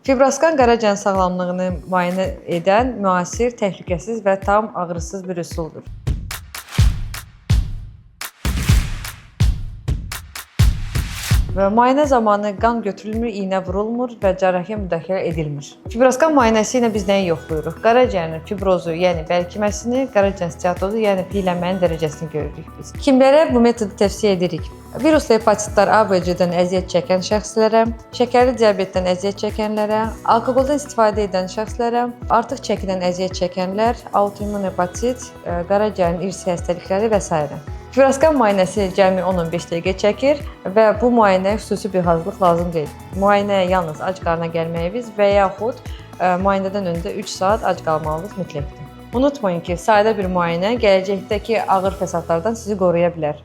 Fibroskan qaraciyərin sağlamlığını müayinə edən müasir, təhlükəsiz və tam ağrısız bir üsuldur. Müayinə zamanı qan götürülmür, iynə vurulmur və cərrahi müdaxilə edilmir. Fibroskan müayinəsi ilə biz nəyi yoxlayırıq? Qaraciyərin fibrozu, yəni bərkiməsini, qaraciyərin steatozu, yəni piyələnmənin dərəcəsini görürük biz. Kimlərə bu metodu tövsiyə edirik? Viruslu hepatitlər A və C-dən əziyyət çəkən şəxslərə, şəkərli diabetdən əziyyət çəkənlərə, alkoqoldan istifadə edən şəxslərə, artıq çəkidən əziyyət çəkənlər, autoimmun hepatit, qaraciyərin irsi xəstəlikləri və s. Fibroskan müayinəsi cəmi 10-15 dəqiqə çəkir və bu müayinəyə xüsusi bir hazırlıq lazım deyil. Müayinəyə yalnız ac qarına gəlməyiniz və yaxud müayinədən öncə 3 saat ac qalmalınız mütləqdir. Unutmayın ki, sadə bir müayinə gələcəkdəki ağır fəsadlardan sizi qoruya bilər.